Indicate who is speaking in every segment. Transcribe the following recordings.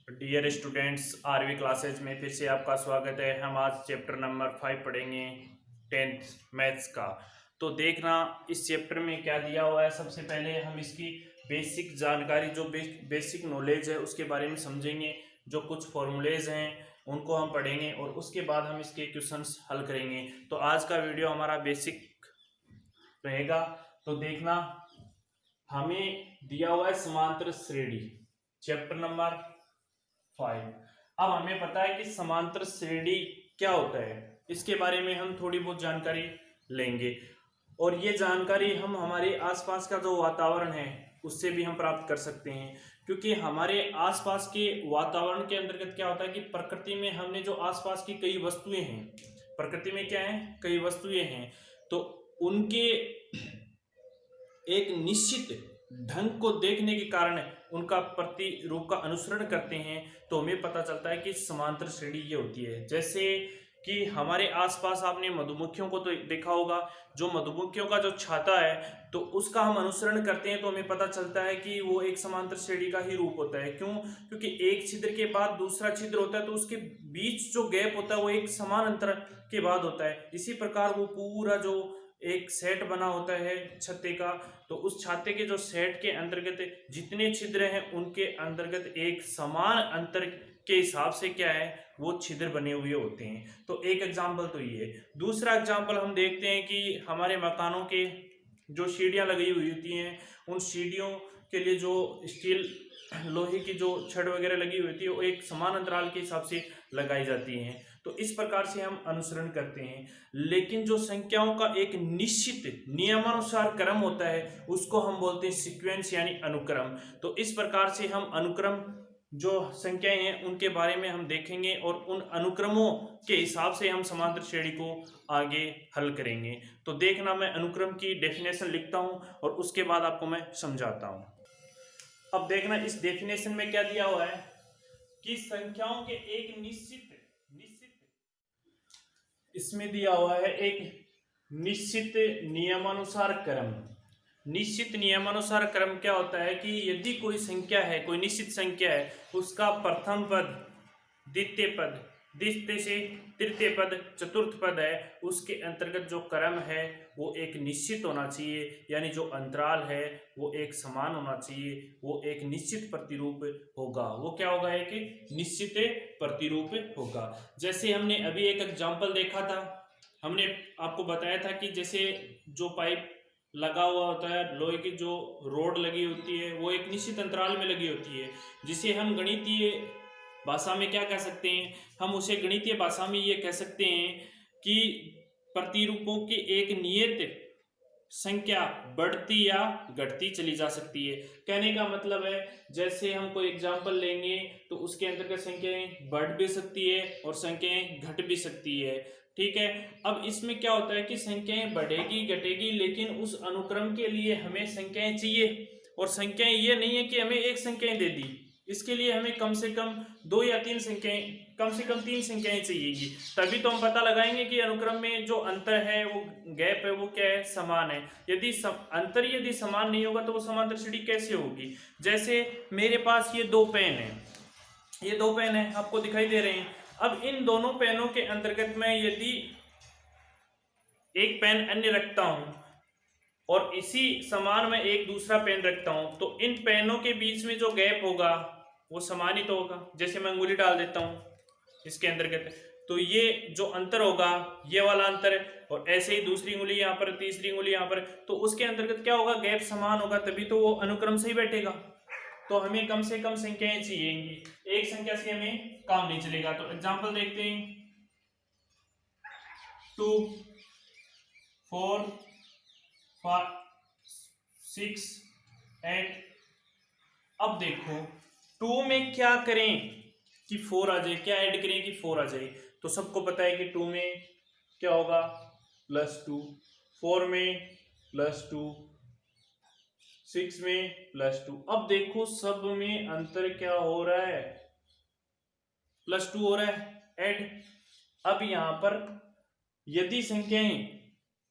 Speaker 1: Dear students, 8वीं classes में फिर से आपका स्वागत है। हम आज चैप्टर नंबर 5 पढ़ेंगे 10th मैथ्स का। तो देखना इस चैप्टर में क्या दिया हुआ है। सबसे पहले हम इसकी बेसिक जानकारी, जो बेसिक नॉलेज है उसके बारे में समझेंगे। जो कुछ फॉर्मूलेज हैं उनको हम पढ़ेंगे और उसके बाद हम इसके क्वेश्चंस हल करेंगे। तो आज का वीडियो हमारा बेसिक रहेगा। तो देखना, हमें दिया हुआ है समांतर श्रेणी, चैप्टर नंबर 5। अब हमें पता है कि समांतर श्रेणी क्या होता है, इसके बारे में हम थोड़ी बहुत जानकारी लेंगे और ये जानकारी हम हमारे आसपास का जो वातावरण है उससे भी हम प्राप्त कर सकते हैं। क्योंकि हमारे आसपास के वातावरण के अंतर्गत क्या होता है कि प्रकृति में हमने जो आसपास की कई वस्तुएं हैं, प्रकृति में क्या है, कई वस्तुएं हैं, तो उनके एक निश्चित ढंग को देखने के कारण उनका प्रतिरूप का अनुसरण करते हैं, तो हमें पता चलता है कि समांतर श्रेणी ये होती है। जैसे कि हमारे आसपास आपने मधुमक्खियों को तो देखा होगा, जो मधुमक्खियों का जो छाता है तो उसका हम अनुसरण करते हैं, तो हमें पता चलता है कि वो एक समांतर श्रेणी का ही रूप होता है। क्यों? क्योंकि एक छिद्र के बाद दूसरा छिद्र होता है, तो उसके बीच जो गैप होता है वो एक समान अंतर के बाद होता है। इसी प्रकार वो पूरा जो एक सेट बना होता है छत्ते का, तो उस छाते के जो सेट के अंतर्गत जितने छिद्र हैं उनके अंतर्गत एक समान अंतर के हिसाब से क्या है, वो छिद्र बने हुए होते हैं। तो एक एग्जांपल तो ये है। दूसरा एग्जांपल हम देखते हैं कि हमारे मकानों के जो सीढ़ियां लगी हुई होती हैं, उन सीढ़ियों के लिए जो स्टील लोहे की जो छड़ वगैरह लगी हुई होती है वो एक समान अंतराल के हिसाब से लगाई जाती हैं। तो इस प्रकार से हम अनुसरण करते हैं। लेकिन जो संख्याओं का एक निश्चित नियमानुसार क्रम होता है उसको हम बोलते हैं सीक्वेंस यानी अनुक्रम। तो इस प्रकार से हम अनुक्रम जो संख्याएं हैं उनके बारे में हम देखेंगे और उन अनुक्रमों के हिसाब से हम समांतर श्रेणी को आगे हल करेंगे। तो देखना, मैं अनुक्रम की डेफिनेशन लिखता हूं और उसके बाद आपको मैं समझाता हूं। अब देखना, इस डेफिनेशन में क्या दिया हुआ है कि संख्याओं के एक निश्चित इसमें दिया हुआ है एक निश्चित नियमानुसार क्रम। निश्चित नियमानुसार क्रम क्या होता है कि यदि कोई संख्या है, कोई निश्चित संख्या है, उसका प्रथम पद, द्वितीय पद, द्वितीय से तृतीय पद, चतुर्थ पद है, उसके अंतर्गत जो क्रम है वो एक निश्चित होना चाहिए। यानी जो अंतराल है वो एक समान होना चाहिए, वो एक निश्चित प्रतिरूप होगा। वो क्या होगा? एक निश्चित प्रतिरूप होगा। जैसे हमने अभी एक एग्जांपल देखा था, हमने आपको बताया था कि जैसे जो पाइप लगा हुआ होता है, लोहे की जो रोड लगी होती है वो एक निश्चित अंतराल में लगी होती है, जिसे हम गणितीय भाषा में क्या कह सकते हैं, हम उसे गणितीय भाषा में ये कह सकते हैं कि प्रतिरूपों की एक नियत संख्या बढ़ती या घटती चली जा सकती है। कहने का मतलब है, जैसे हम कोई एग्जांपल लेंगे तो उसके अंतर्गत संख्याएं बढ़ भी सकती है और संख्याएं घट भी सकती है। ठीक है। अब इसमें क्या होता है कि संख्याएं बढ़ेगी घटेगी, लेकिन उस अनुक्रम के लिए हमें संख्याएं चाहिए, और संख्याएं ये नहीं है कि हमें एक संख्याएं दे दी, इसके लिए हमें कम से कम 2 या 3 संख्याएं, कम से कम 3 संख्याएं चाहिएगी। तभी तो हम पता लगाएंगे कि अनुक्रम में जो अंतर है, वो गैप है, वो क्या है, समान है। यदि अंतर यदि समान नहीं होगा तो वो समांतर श्रेणी कैसे होगी? जैसे मेरे पास ये 2 पेन है, ये 2 पेन है, आपको दिखाई दे रहे हैं। अब इन दोनों पेनों के अंतर्गत मैं यदि एक पेन अन्य रखता हूं और इसी समान में एक दूसरा पेन रखता हूं, तो इन पेनों के बीच में जो गैप होगा वो समान ही तो होगा। जैसे मैं अंगुली डाल देता हूं इसके अंतर्गत, तो ये जो अंतर होगा ये वाला अंतर है, और ऐसे ही दूसरी उंगली यहाँ पर, तीसरी उंगली यहाँ पर, तो उसके अंतर्गत क्या होगा, गैप समान होगा, तभी तो वो अनुक्रम से ही बैठेगा। तो हमें कम से कम संख्याएं चाहिए, एक संख्या से हमें काम नहीं चलेगा। तो एग्जाम्पल देखते हैं, 2, 4, 5, 6, 8। अब देखो 2 में क्या करें कि 4 आ जाए, क्या ऐड करें कि 4 आ जाए? तो सबको पता है कि 2 में क्या होगा, +2, 4 में +2, 6 में +2। अब देखो सब में अंतर क्या हो रहा है, +2 हो रहा है, ऐड। अब यहां पर यदि संख्याएं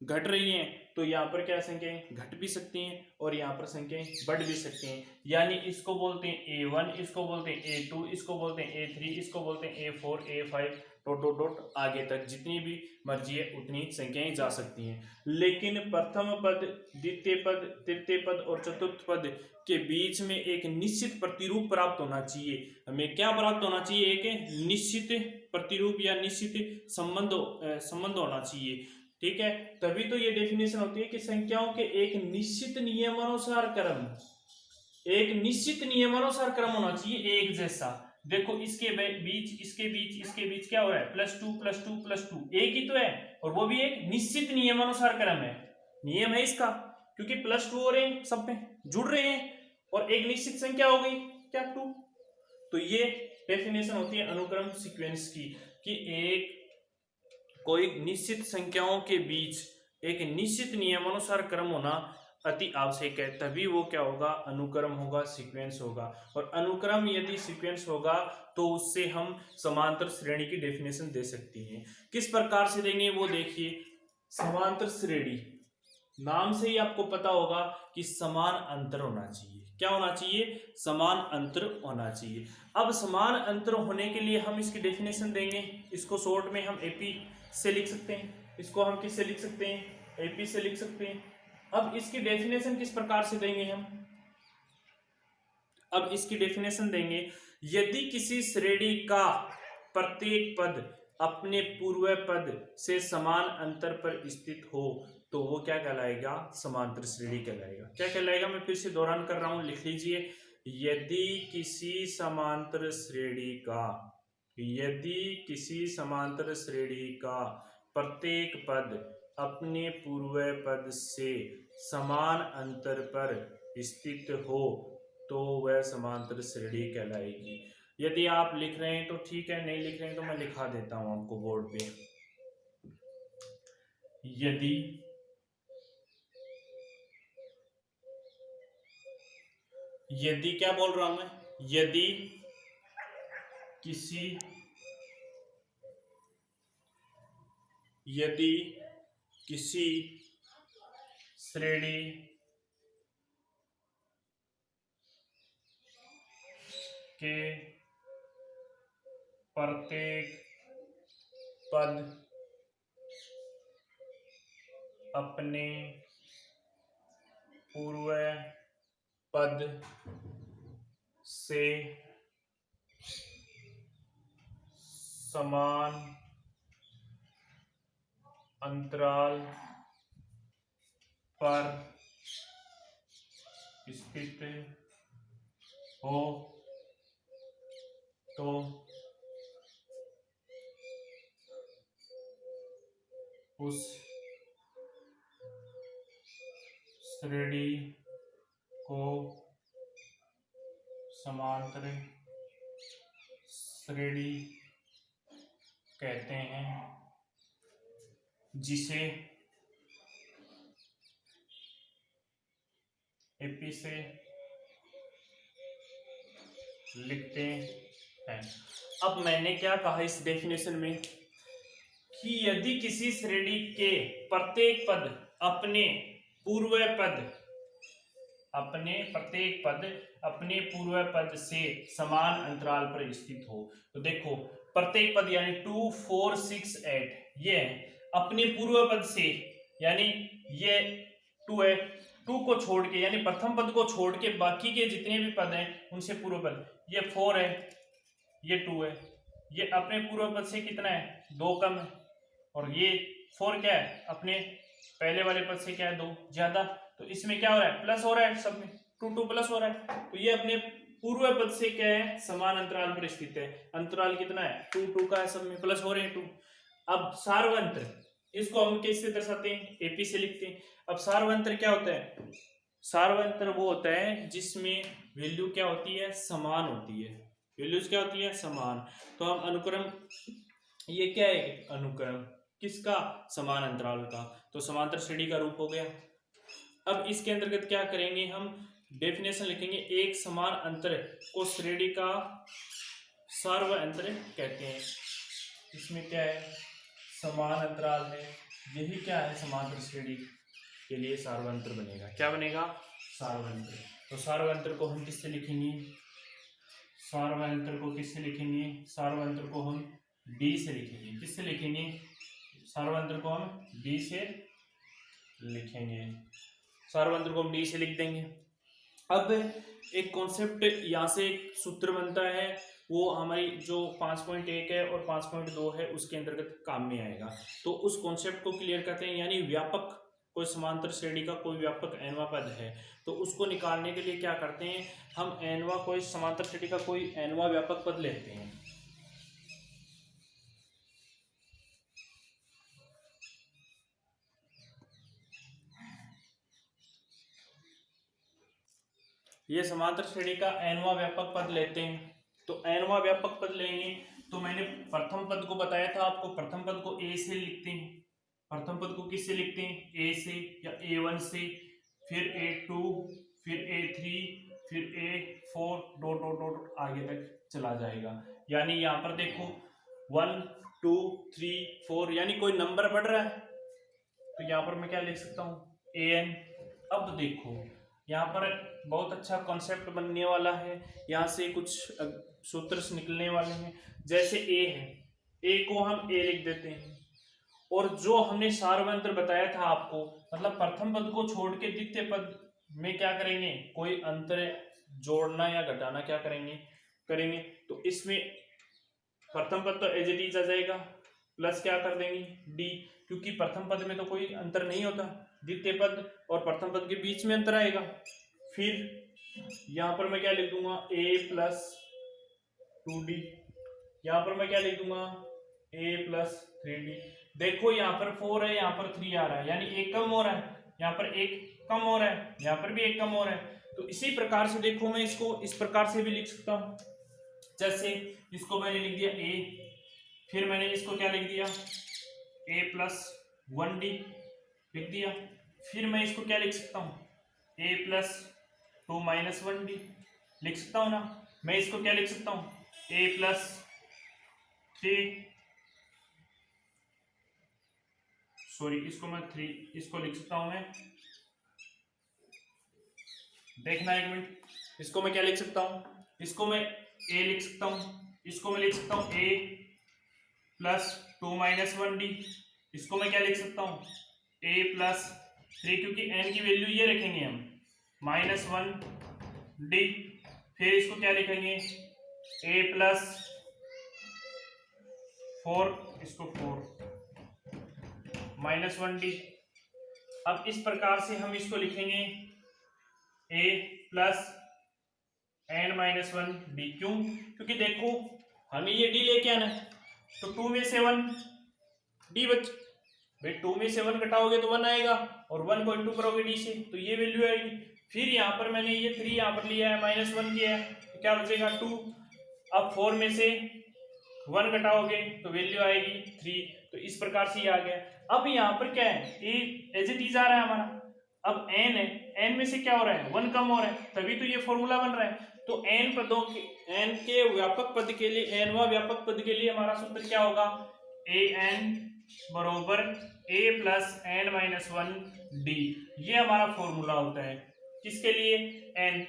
Speaker 1: घट रही हैं तो यहाँ पर क्या संख्याएं घट भी सकती हैं और यहाँ पर संख्याएं बढ़ भी सकती हैं। यानी इसको बोलते हैं A1, इसको बोलते हैं A2, इसको बोलते हैं A3, इसको बोलते हैं A4, A5, dot dot dot आगे तक जितनी भी मर्जी है उतनी संख्याएं जा सकती हैं। लेकिन प्रथम पद, द्वितीय पद, तृतीय पद और चतुर्थ पद के बीच में एक निश्चित प्रतिरूप प्राप्त होना चाहिए। हमें क्या प्राप्त होना चाहिए? एक निश्चित प्रतिरूप या निश्चित संबंध होना चाहिए। ठीक है, तभी तो ये डेफिनेशन होती है कि संख्याओं के एक निश्चित नियमानुसार क्रम, एक निश्चित नियमानुसार क्रम होना चाहिए एक जैसा। देखो इसके बीच, इसके बीच, इसके बीच क्या हो रहा है? +2 +2 +2, एक ही तो है और वो भी एक निश्चित नियमानुसार क्रम है। नियम है इसका, क्योंकि +2 हो रहे हैं, सब में जुड़ रहे हैं और एक निश्चित संख्या हो गई क्या? 2। तो ये डेफिनेशन होती है अनुक्रम सीक्वेंस की, कि एक कोई निश्चित संख्याओं के बीच एक निश्चित नियमानुसार क्रम होना अति आवश्यक है, तभी वो क्या होगा? अनुक्रम होगा, सीक्वेंस होगा। और अनुक्रम यदि सीक्वेंस होगा तो उससे हम समांतर श्रेणी की डेफिनेशन दे सकते हैं। किस प्रकार से देंगे वो देखिए। समांतर श्रेणी, नाम से ही आपको पता होगा कि समान अंतर होना चाहिए। क्या होना चाहिए? समान अंतर होना चाहिए। अब समान अंतर होने के लिए हम इसकी डेफिनेशन देंगे। इसको शॉर्ट में हम एपी से लिख सकते हैं, इसको हम किससे लिख सकते हैं? एपी से लिख सकते हैं। अब इसकी डेफिनेशन किस प्रकार से देंगे हम? अब इसकी डेफिनेशन देंगे, यदि किसी श्रेणी का प्रत्येक पद अपने पूर्व पद से समान अंतर पर स्थित हो तो वो क्या कहलाएगा? समांतर श्रेणी कहलाएगा। क्या कहलाएगा? मैं फिर से दोहरान कर रहा हूं, लिख लीजिए। यदि किसी समांतर श्रेणी का, यदि किसी समांतर श्रेणी का प्रत्येक पद अपने पूर्व पद से समान अंतर पर स्थित हो तो वह समांतर श्रेणी कहलाएगी। यदि आप लिख रहे हैं तो ठीक है, नहीं लिख रहे हैं तो मैं लिखा देता हूं आपको बोर्ड पे। यदि क्या बोल रहा हूं मैं? यदि किसी श्रेणी के प्रत्येक पद अपने पूर्व पद से समान अंतराल पर स्थित हो तो उस श्रेणी को समांतर श्रेणी कहते हैं, जिसे एपी से लिखते हैं। अब मैंने क्या कहा इस डेफिनेशन में कि यदि किसी श्रेणी के प्रत्येक पद अपने पूर्व पद से समान अंतराल पर स्थित हो। तो देखो प्रत्येक पद यानी 2 4 6 8 ये अपने पूर्व पद से, यानी ये 2 है, 2 को छोड़ के यानी प्रथम पद को छोड़ के बाकी के जितने भी पद हैं उनसे पूर्व पद, ये 4 है, ये 2 है, ये अपने पूर्व पद से कितना है? 2 कम है, और ये 4 क्या है? अपने पहले वाले पद से क्या है? 2 ज्यादा। तो इसमें क्या हो रहा है? प्लस हो रहा है, सब में 2 2 प्लस हो रहा है। तो ये अपने पूर्व पद से क्या है? समान अंतराल पर स्थित है। अंतराल कितना है? 2 2 का है, सब में प्लस हो रहे हैं 2। अब सार्वंत्र, इसको हम कैसे दर्शाते हैं? एपी से लिखते हैं। अब सार्वंत्र क्या होता है? सार्वंत्र वो होता है जिसमें वैल्यू क्या होती है? समान होती है। वैल्यूज क्या होती है? समान। तो हम अनुक्रम, ये क्या है? अनुक्रम किसका? समान अंतराल का। तो समांतर श्रेणी का रूप हो गया। अब इसके अंतर्गत क्या करेंगे हम? डेफिनेशन लिखेंगे, एक समान अंतर को श्रेणी का सार्व अंतर कहते हैं। इसमें क्या है? समान अंतराल है, यही क्या है? समांतर श्रेणी। के लिए सार्वंत्र बनेगा। क्या बनेगा? सार्वंत्र। तो सार्वंत्र को हम किससे लिखेंगे? सार्वंत्र को किससे लिखेंगे? सार्वंत्र को हम डी से लिखेंगे। किससे लिखेंगे? सार्वंत्र को हम डी से लिखेंगे। सार्वंत्र को हम डी से लिख देंगे। अब एक कॉन्सेप्ट यहाँ से एक सूत्र बनता है, वो हमारी जो 5.1 है और 5.2 है उसके अंतर्गत काम में आएगा। तो उस कॉन्सेप्ट को क्लियर करते हैं, यानी व्यापक कोई समांतर श्रेणी का कोई व्यापक एनवा पद है तो उसको निकालने के लिए क्या करते हैं, हम एनवा कोई समांतर श्रेणी का कोई एनवा व्यापक पद लेते हैं। ये समांतर श्रेणी का एनवा व्यापक पद लेते हैं। तो एनवा व्यापक पद लेंगे तो मैंने प्रथम पद को बताया था आपको, प्रथम पद को ए से लिखते हैं। प्रथम पद को किससे लिखते हैं? ए से या A1 से, फिर A2, फिर A3, फिर A4 डॉट डॉट डॉट आगे तक चला जाएगा। यानी यहाँ पर देखो 1 2 3 4 यानी कोई नंबर बढ़ रहा है तो यहाँ पर मैं क्या लिख सकता हूँ? AN। अब देखो यहाँ पर बहुत अच्छा कॉन्सेप्ट बनने वाला है, यहाँ से कुछ सूत्र निकलने वाले हैं। जैसे ए है, ए को हम ए लिख देते हैं और जो हमने सार्वंत्र बताया था आपको, मतलब प्रथम पद को छोड़ के द्वितीय पद में क्या करेंगे, कोई अंतर जोड़ना या घटाना क्या करेंगे। तो इसमें प्रथम पद तो एज इट इज आ जाएगा, प्लस क्या कर देंगे डी, क्योंकि प्रथम पद में तो कोई अंतर नहीं होता, द्वितीय पद और प्रथम पद के बीच में अंतर आएगा। फिर यहाँ पर मैं क्या लिख दूंगा? a plus 2d। यहाँ पर मैं क्या लिख दूंगा? a plus 3d। देखो यहाँ पर 4 है, यहाँ पर 3 आ रहा है, यानी एक कम हो रहा है, यहाँ पर एक कम हो रहा है, यहाँ पर भी एक कम हो रहा है। तो इसी प्रकार से देखो मैं इसको इस प्रकार से भी लिख सकता हूँ। जैसे इसको मैंने लिख दिया a, फिर मैंने इसको क्या लिख दिया? a प्लस 1d लिख दिया। फिर मैं इसको क्या लिख सकता हूँ? a प्लस 2 माइनस 1d लिख सकता हूँ ना। मैं इसको क्या लिख सकता हूँ? a प्लस 3, सॉरी इसको मैं 3 इसको लिख सकता हूँ मैं, देखना एक मिनट, इसको मैं क्या लिख सकता हूँ? इसको मैं a लिख सकता हूँ, इसको मैं लिख सकता हूँ a प्लस 2 माइनस 1d, इसको मैं क्या लिख सकता हूँ? a प्लस 3, क्योंकि n की वैल्यू ये रखेंगे हम माइनस 1d। फिर इसको क्या लिखेंगे? a प्लस 4, इसको 4 माइनस 1d। अब इस प्रकार से हम इसको लिखेंगे a plus n minus 1d। क्यों? क्योंकि देखो हमें ये d लेके आना है, तो 2 में से 1 d बच भाई, 2 में से 1 घटाओगे तो 1 आएगा और 1 को इंटू करोगे d से तो ये वैल्यू आएगी। फिर यहाँ पर मैंने ये 3 यहाँ पर लिया है, माइनस 1 किया है, तो क्या बचेगा 2। अब 4 में से 1 घटाओगे तो वैल्यू आएगी 3। तो इस प्रकार से ये आ गया। अब यहाँ पर क्या है, ए एज इट इज आ रहा है हमारा। अब n है, n में से क्या हो रहा है? 1 कम हो रहा है, तभी तो ये फॉर्मूला बन रहा है। तो n पदों के n के व्यापक पद के लिए, n वा व्यापक पद के लिए हमारा सूत्र क्या होगा? an बरोबर a plus n minus 1d। ये हमारा फॉर्मूला होता है किसके लिए? n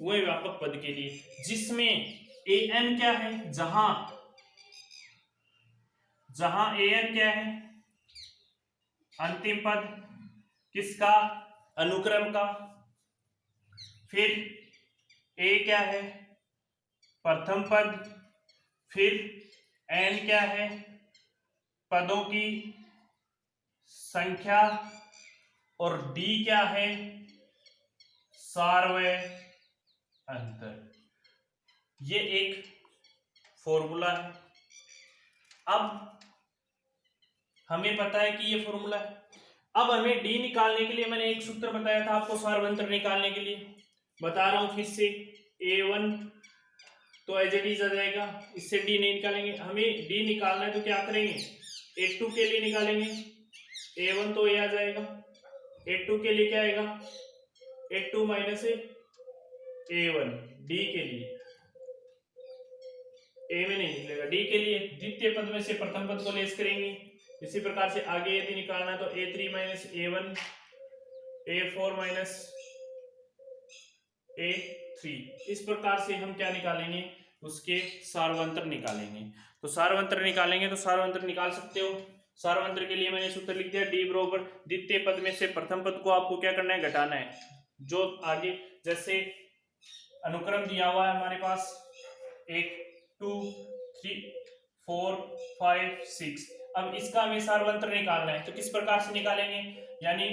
Speaker 1: वो व्यापक पद के लिए, जिसमें an क्या है? जहां an क्या है? अंतिम पद किसका? अनुक्रम का। फिर a क्या है? प्रथम पद। फिर n क्या है? पदों की संख्या। और d क्या है? सार्वय अंतर। ये एक फॉर्मूला है। अब हमें पता है कि ये फॉर्मूला है। अब हमें d निकालने के लिए मैंने एक सूत्र बताया था आपको, सार्वंतर निकालने के लिए बता रहा हूं फिर से। a1 तो एज इट इज आ जाएगा, इससे d नहीं निकालेंगे। हमें d निकालना है तो क्या करेंगे? a2 के लिए निकालेंगे। a1 तो a आ जाएगा, a2 के लिए क्या आएगा? a2 माइनस a1 d के लिए, a में नहीं निकलेगा, d के लिए द्वितीय पद में से प्रथम पद को लेस करेंगे। इसी प्रकार से आगे यदि निकालना है तो a3 minus a1 A4 minus A3। इस प्रकार से हम क्या निकालेंगे, उसके सार्वंतर निकालेंगे। तो सार्वंतर निकालेंगे तो सार्वंतर निकाल सकते हो। सार्वंतर के लिए मैंने सूत्र लिख दिया, D बराबर द्वितीय पद में से प्रथम पद को आपको क्या करना है, घटाना है। जो आगे जैसे अनुक्रम दिया हुआ है हमारे पास 1 2 3 4 5 6, अब इसका हमें सार्वंतर निकालना है। तो किस प्रकार से निकालेंगे, यानी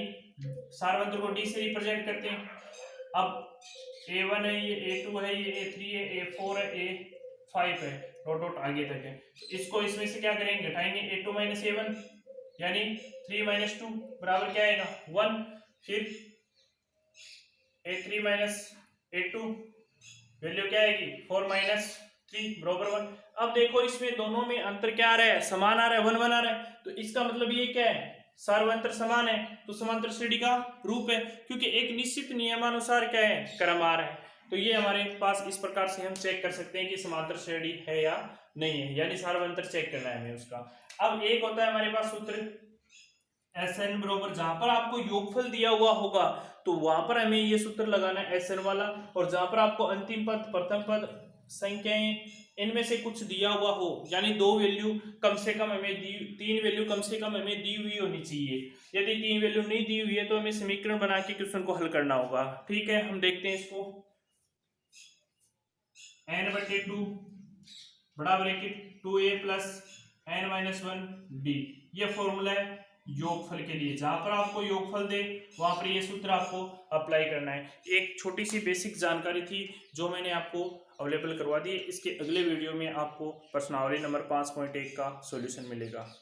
Speaker 1: सार्वंतर को D से रिप्रेजेंट करते हैं। अब A1 है, ये A2 है, ये A3 है, A4 है, A5 है, डॉट डॉट आगे तक है। तो इसको इसमें से क्या करेंगे, घटाएंगे। A2 माइनस A1 यानी 3 माइनस 2 बराबर क्या आएगा 1। फिर A3 माइनस A2 वैल्यू क्या आएगी 4 माइनस 3 बराबर 1। अब देखो इसमें दोनों में अंतर क्या आ रहा है, समान आ रहा है, 1 1 आ रहा है। तो इसका मतलब ये क्या है, सार्वंतर समान है, तो समांतर श्रेणी का रूप है, क्योंकि एक निश्चित नियमानुसार क्या है, क्रम आ रहा है। तो ये हमारे पास इस प्रकार से हम चेक कर सकते हैं कि समांतर श्रेणी है या नहीं है, यानी सार्वंतर चेक करना है हमें उसका। अब एक होता है हमारे पास सूत्र Sn बराबर, जहां पर आपको योगफल दिया हुआ होगा तो वहां पर हमें ये सूत्र लगाना है Sn वाला, और जहां पर आपको अंतिम पद, प्रथम पद, संख्याएं इनमें से कुछ दिया हुआ हो, यानी दो वैल्यू कम से कम हमें दी, तीन वैल्यू कम से कम हमें दी हुई होनी चाहिए। यदि तीन वैल्यू नहीं दी हुई है तो हमें समीकरण बना के क्वेश्चन को हल करना होगा। ठीक है, हम देखते हैं इसको। n/2 बड़ा ब्रैकेट 2a प्लस n-1d, ये फॉर्मूला है योगफल के लिए। जहां पर आपको योगफल दे वहां पर ये सूत्र आपको अप्लाई करना है। एक छोटी सी बेसिक जानकारी थी जो मैंने आपको अवेलेबल करवा दी है। इसके अगले वीडियो में आपको प्रश्नावली नंबर 5.1 का सॉल्यूशन मिलेगा।